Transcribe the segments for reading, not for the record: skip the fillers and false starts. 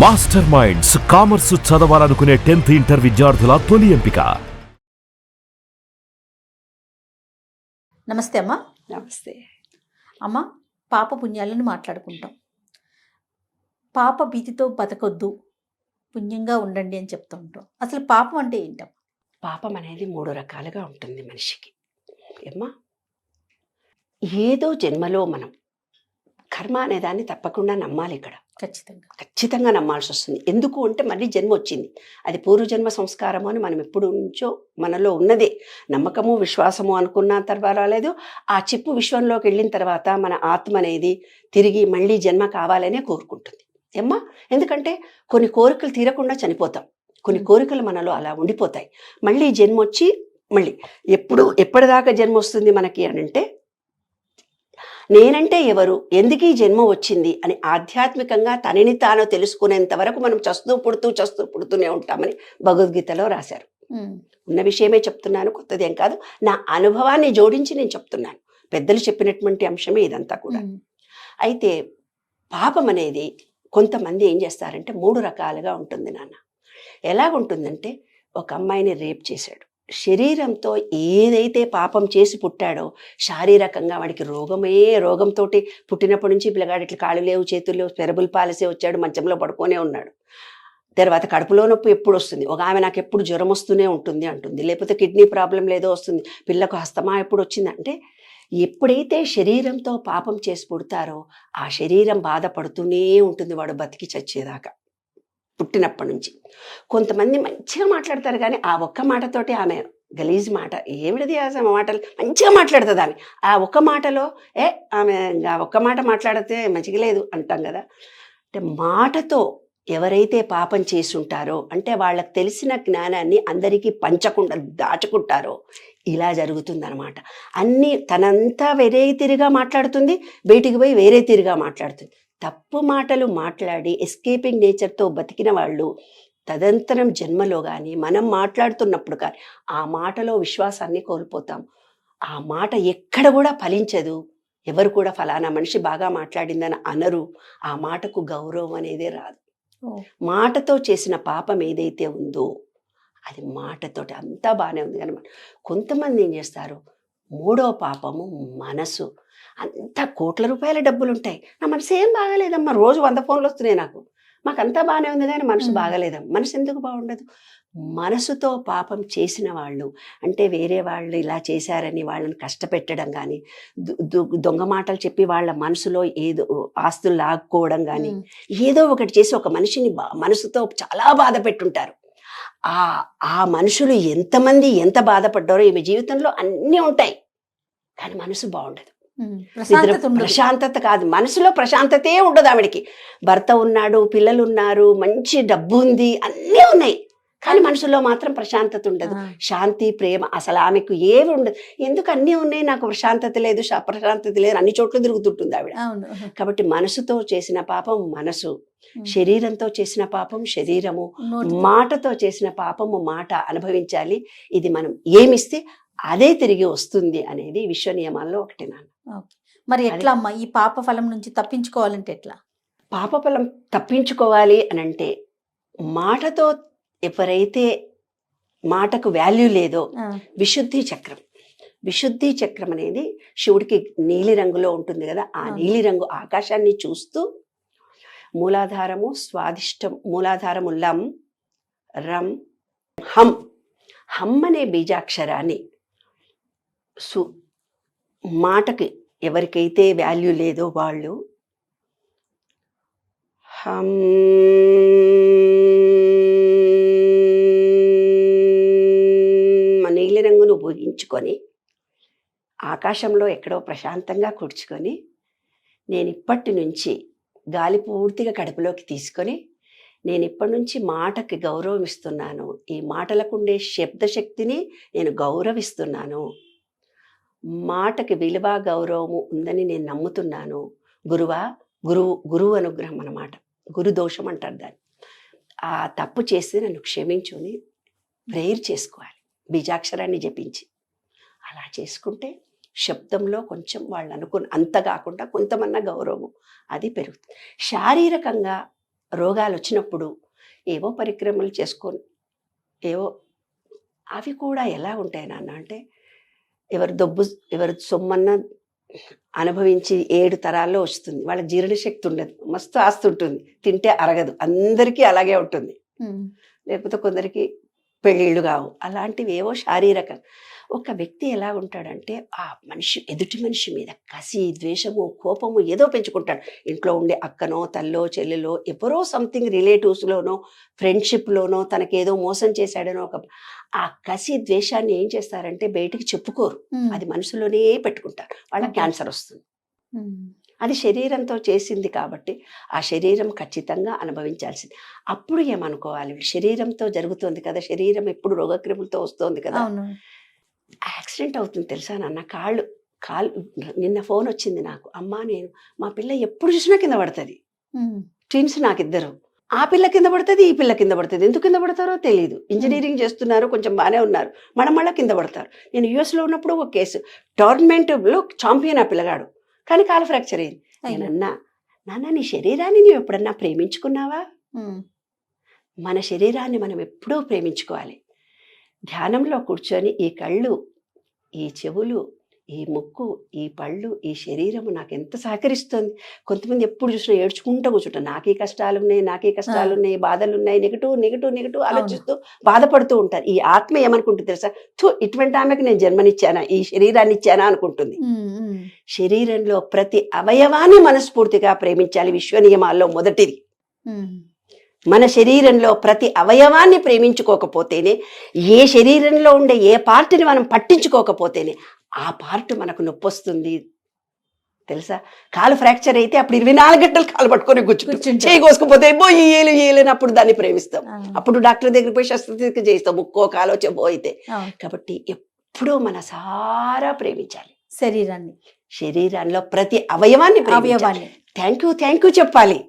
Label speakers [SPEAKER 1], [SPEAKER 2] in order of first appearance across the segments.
[SPEAKER 1] Master minds commerce చదవాలనుకునే 10th inter విద్యార్థుల తొలి ఎంపిక.
[SPEAKER 2] నమస్తే అమ్మా.
[SPEAKER 3] నమస్తే
[SPEAKER 2] అమ్మ, పాప పుణ్యాలను మాట్లాడుకుంటాం. పాప భీతితో బతకొద్దు, పుణ్యంగా ఉండండి అని చెప్తూ ఉంటాం. అసలు పాపం అంటే ఏంటమ్మా?
[SPEAKER 3] పాపం అనేది 3 రకాలుగా ఉంటుంది మనిషికి. ఏమ్మా, ఏదో జన్మలో మనం కర్మ అనేదాన్ని తప్పకుండా నమ్మాలి. ఇక్కడ ఖచ్చితంగా నమ్మాల్సి వస్తుంది. ఎందుకు అంటే మళ్ళీ జన్మ వచ్చింది, అది పూర్వజన్మ సంస్కారము అని మనం ఎప్పుడు నుంచో మనలో ఉన్నదే. నమ్మకము విశ్వాసము అనుకున్న తర్వాత లేదు, ఆ చిప్పు విశ్వంలోకి వెళ్ళిన తర్వాత మన ఆత్మ అనేది తిరిగి మళ్ళీ జన్మ కావాలనే కోరుకుంటుంది. ఏమ్మా, ఎందుకంటే కొన్ని కోరికలు తీరకుండా చనిపోతాం, కొన్ని కోరికలు మనలో అలా ఉండిపోతాయి. మళ్ళీ జన్మ వచ్చి మళ్ళీ ఎప్పటిదాకా జన్మ వస్తుంది మనకి అని అంటే, నేనంటే ఎవరు, ఎందుకు ఈ జన్మ వచ్చింది అని ఆధ్యాత్మికంగా తనని తాను తెలుసుకునేంత వరకు మనం చస్తూ పుడుతూనే ఉంటామని భగవద్గీతలో రాశారు. ఉన్న విషయమే చెప్తున్నాను, కొత్తదేం కాదు. నా అనుభవాన్ని జోడించి నేను చెప్తున్నాను. పెద్దలు చెప్పినటువంటి అంశమే ఇదంతా కూడా. అయితే పాపం అనేది కొంతమంది ఏం చేస్తారంటే 3 రకాలుగా ఉంటుంది నాన్న. ఎలాగుంటుందంటే, ఒక అమ్మాయిని రేప్ చేశాడు, శరీరంతో ఏదైతే పాపం చేసి పుట్టాడో శారీరకంగా వాడికి రోగంతో పుట్టినప్పటి నుంచి పిల్లగాడు ఇట్లా కాళ్ళు లేవు, చేతులు లేవు, పెరబులు పాలసే వచ్చాడు, మంచంలో పడుకొనే ఉన్నాడు. తర్వాత కడుపులో నొప్పి ఎప్పుడు వస్తుంది, ఒక ఆమె నాకు ఎప్పుడు జ్వరం వస్తూనే ఉంటుంది అంటుంది, లేకపోతే కిడ్నీ ప్రాబ్లం లేదో వస్తుంది, పిల్లకు హస్తమా ఎప్పుడు వచ్చింది అంటే, ఎప్పుడైతే శరీరంతో పాపం చేసి పుడతారో ఆ శరీరం బాధపడుతూనే ఉంటుంది వాడు బతికి చచ్చేదాకా, పుట్టినప్పటి నుంచి. కొంతమంది మంచిగా మాట్లాడతారు, కానీ ఆ ఒక్క మాటతోటి ఆమె గలీజ్ మాట, ఏమిటిది ఆ మాటలు మంచిగా మాట్లాడుతుంది ఆమె. ఆ ఒక్క మాటలో ఆమె ఒక్క మాట మాట్లాడితే మంచిగా లేదు అంటాం కదా. అంటే మాటతో ఎవరైతే పాపం చేసుంటారో, అంటే వాళ్ళకి తెలిసిన జ్ఞానాన్ని అందరికీ పంచకుండా దాచుకుంటారో ఇలా జరుగుతుందన్నమాట. అన్నీ తనంతా వేరే తీరుగా మాట్లాడుతుంది, బయటికి పోయి వేరే తీరుగా మాట్లాడుతుంది. తప్పు మాటలు మాట్లాడి ఎస్కేపింగ్ నేచర్తో బతికిన వాళ్ళు తదంతరం జన్మలో కానీ మనం మాట్లాడుతున్నప్పుడు కానీ ఆ మాటలో విశ్వాసాన్ని కోల్పోతాం. ఆ మాట ఎక్కడ కూడా ఫలించదు. ఎవరు కూడా ఫలానా మనిషి బాగా మాట్లాడిందని అనరు. ఆ మాటకు గౌరవం అనేదే రాదు. మాటతో చేసిన పాపం ఏదైతే ఉందో అది మాటతోటి అంతా బాగానే ఉంది. కానీ కొంతమంది ఏం చేస్తారు, 3వ పాపము మనసు. అంతా కోట్ల రూపాయల డబ్బులు ఉంటాయి, నా మనసు ఏం బాగాలేదమ్మా, రోజు 100 ఫోన్లు వస్తున్నాయి మాకంతా బాగానే ఉంది, కానీ మనసు బాగాలేదమ్మా. మనసు ఎందుకు బాగుండదు? మనసుతో పాపం చేసిన వాళ్ళు, అంటే వేరే వాళ్ళు ఇలా చేశారని వాళ్ళని కష్టపెట్టడం కానీ, దొంగ మాటలు చెప్పి వాళ్ళ మనసులో ఏదో ఆస్తులు లాక్కోవడం కానీ, ఏదో ఒకటి చేసి ఒక మనిషిని మనసుతో చాలా బాధ పెట్టుంటారు. ఆ మనుషులు ఎంతమంది ఎంత బాధపడ్డారో, ఈమె జీవితంలో అన్నీ ఉంటాయి కానీ మనసు బాగుండదు. ప్రశాంతత కాదు, మనసులో ప్రశాంతతే ఉండదు ఆవిడికి. భర్త ఉన్నాడు, పిల్లలు ఉన్నారు, మంచి డబ్బు ఉంది, అన్నీ ఉన్నాయి, కానీ మనసులో మాత్రం ప్రశాంతత ఉండదు. శాంతి, ప్రేమ అసలు ఆమెకు ఏమి ఉండదు. ఎందుకు అన్నీ ఉన్నాయి, నాకు ప్రశాంతత లేదు అన్ని చోట్ల తిరుగుతుంటుంది ఆవిడ. కాబట్టి మనసుతో చేసిన పాపం మనసు, శరీరంతో చేసిన పాపం శరీరము, మాటతో చేసిన పాపము మాట అనుభవించాలి. ఇది మనం ఏమిస్తే అదే తిరిగి వస్తుంది అనేది విశ్వ నియమాల్లో ఒకటి నాన్న.
[SPEAKER 2] మరి ఎట్లా అమ్మా ఈ పాప ఫలం నుంచి తప్పించుకోవాలంటే ఎట్లా?
[SPEAKER 3] పాప ఫలం తప్పించుకోవాలి అని అంటే, మాటతో ఎవరైతే మాటకు వాల్యూ లేదో, విశుద్ధి చక్రం అనేది శివుడికి నీలి రంగులో ఉంటుంది కదా. ఆ నీలి రంగు ఆకాశాన్ని చూస్తూ మూలాధారము స్వాదిష్టం, మూలాధారము లం, రం, హం. హం అనే బీజాక్షరాన్ని మాటకి ఎవరికైతే వాల్యూ లేదో వాళ్ళు హం నీలి రంగును ఊహించుకొని ఆకాశంలో ఎక్కడో ప్రశాంతంగా కూర్చుకొని, నేను ఇప్పటి నుంచి గాలి పూర్తిగా కడుపులోకి తీసుకొని, నేను ఇప్పటి నుంచి మాటకి గౌరవం ఇస్తున్నాను, ఈ మాటలకుండే శబ్దశక్తిని నేను గౌరవిస్తున్నాను, మాటకి విలువ గౌరవము ఉందని నేను నమ్ముతున్నాను. గురువు అనుగ్రహం అన్నమాట, గురు దోషం అంటారు దాన్ని. ఆ తప్పు చేస్తే నన్ను క్షమించుని ప్రేయర్ చేసుకోవాలి, బీజాక్షరాన్ని జపించి. అలా చేసుకుంటే శబ్దంలో కొంచెం వాళ్ళు అనుకున్న అంత కాకుండా కొంతమన్నా గౌరవము అది పెరుగుతుంది. శారీరకంగా రోగాలు వచ్చినప్పుడు ఏవో పరిక్రమలు చేసుకొని ఏవో అవి కూడా ఎలా ఉంటాయి నాన్న అంటే ఎవరి సొమ్మన్న అనుభవించి 7 తరాల్లో వస్తుంది. వాళ్ళకి జీర్ణశక్తి ఉండదు, మస్తు ఆస్తి ఉంటుంది, తింటే అరగదు, అందరికీ అలాగే ఉంటుంది. లేకపోతే కొందరికి పెళ్ళిళ్ళు కావు. అలాంటివి ఏవో శారీరక ఒక వ్యక్తి ఎలా ఉంటాడంటే ఆ ఎదుటి మనిషి మీద కసి, ద్వేషము, కోపము ఏదో పెంచుకుంటాడు. ఇంట్లో ఉండే అక్కనో తల్లో చెల్లెలో ఎవరో సంథింగ్ రిలేటివ్స్లోనో ఫ్రెండ్షిప్లోనో తనకేదో మోసం చేశాడనో ఆ కసి ద్వేషాన్ని ఏం చేస్తారంటే బయటికి చెప్పుకోరు, అది మనసులోనే పెట్టుకుంటారు. వాళ్ళకి క్యాన్సర్ వస్తుంది. అది శరీరంతో చేసింది కాబట్టి ఆ శరీరం ఖచ్చితంగా అనుభవించాల్సింది. అప్పుడు ఏమనుకోవాలి, శరీరంతో జరుగుతుంది కదా, శరీరం ఎప్పుడు రోగక్రిములతో వస్తుంది కదా. యాక్సిడెంట్ అవుతుంది తెలుసా నాన్న. కాళ్ళు నిన్న ఫోన్ వచ్చింది నాకు, అమ్మా నేను మా పిల్ల ఎప్పుడు చూసినా కింద పడుతుంది, ట్విన్స్ నాకిద్దరు, ఆ పిల్ల కింద పడుతుంది, ఈ పిల్ల కింద పడుతుంది. ఎందుకు కింద పడతారో తెలియదు. ఇంజనీరింగ్ చేస్తున్నారు, కొంచెం బాగానే ఉన్నారు, మళ్ళీ కింద పడతారు. నేను యుఎస్లో ఉన్నప్పుడు ఒక కేసు, టోర్నమెంట్లో ఛాంపియన్ ఆ పిల్లగాడు, కానీ కాలు ఫ్రాక్చర్ అయింది. నేనన్నా, నాన్న నీ శరీరాన్ని నువ్వు ఎప్పుడన్నా ప్రేమించుకున్నావా? మన శరీరాన్ని మనం ఎప్పుడూ ప్రేమించుకోవాలి. ధ్యానంలో కూర్చొని ఈ కళ్ళు, ఈ చెవులు, ఈ ముక్కు, ఈ పళ్ళు, ఈ శరీరము నాకు ఎంత సహకరిస్తుంది. కొంతమంది ఎప్పుడు చూసినా ఏడ్చుకుంటూ కూర్చుంటారు, నాకే కష్టాలు ఉన్నాయి, బాధలు ఉన్నాయి, నెగిటివ్ ఆలోచిస్తూ బాధపడుతూ ఉంటారు. ఈ ఆత్మ ఏమనుకుంటుంది తెలుసా, ఇటువంటి ఆమెకు నేను జన్మనిచ్చానా, ఈ శరీరాన్ని ఇచ్చానా అనుకుంటుంది. శరీరంలో ప్రతి అవయవాన్ని మనస్ఫూర్తిగా ప్రేమించాలి. విశ్వ నియమాల్లో మొదటిది. మన శరీరంలో ప్రతి అవయవాన్ని ప్రేమించుకోకపోతేనే, ఏ శరీరంలో ఉండే ఏ పార్ట్ని మనం పట్టించుకోకపోతేనే ఆ పార్ట్ మనకు నొప్పి వస్తుంది తెలుసా. కాలు ఫ్రాక్చర్ అయితే అప్పుడు 24 గంటలు కాలు పట్టుకొని కూర్చుంటాం, చేయి కోసుకుపోతే ఏలేనప్పుడు దాన్ని ప్రేమిస్తాం. అప్పుడు డాక్టర్ దగ్గర పోయి శస్త్రచికిత్స చేస్తాం, ముక్కో కాలో చెబో అయితే. కాబట్టి ఎప్పుడూ మన సారా ప్రేమించాలి శరీరాల్లో ప్రతి అవయవాన్ని ప్రేమించాలి. థ్యాంక్ యూ చెప్పాలి.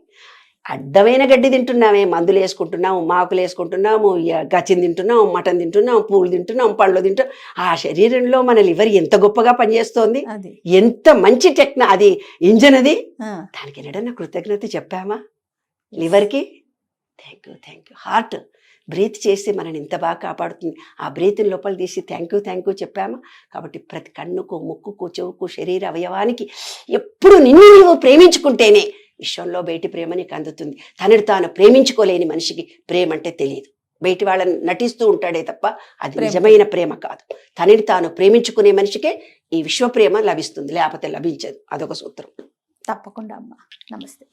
[SPEAKER 3] అడ్డమైన గడ్డి తింటున్నామే, మందులు వేసుకుంటున్నాము, మాకులు వేసుకుంటున్నాము, గచ్చిని తింటున్నాము, మటన్ తింటున్నాము, పూలు తింటున్నాము, పండ్లు తింటున్నాం. ఆ శరీరంలో మన లివర్ ఎంత గొప్పగా పనిచేస్తోంది, ఎంత మంచి అది ఇంజన్ అది. దానికి ఎన్నడన్నా కృతజ్ఞత చెప్పామా లివర్కి? Thank you. హార్ట్ బ్రీత్ చేసి మనని ఇంత బాగా కాపాడుతుంది, ఆ బ్రీత్ లోపల తీసి థ్యాంక్ యూ చెప్పామా? కాబట్టి ప్రతి కన్నుకు, ముక్కుకు, చెవుకు, శరీర అవయవానికి ఎప్పుడు నిన్ను నీవు ప్రేమించుకుంటేనే విశ్వంలో బయటి ప్రేమ నీకు అందుతుంది. తనని తాను ప్రేమించుకోలేని మనిషికి ప్రేమ అంటే తెలియదు. బయటి వాళ్ళని నటిస్తూ ఉంటాడే తప్ప అది నిజమైన ప్రేమ కాదు. తనని తాను ప్రేమించుకునే మనిషికే ఈ విశ్వ ప్రేమ లభిస్తుంది, లేకపోతే లభించదు. అదొక సూత్రం.
[SPEAKER 2] తప్పకుండా అమ్మా. నమస్తే.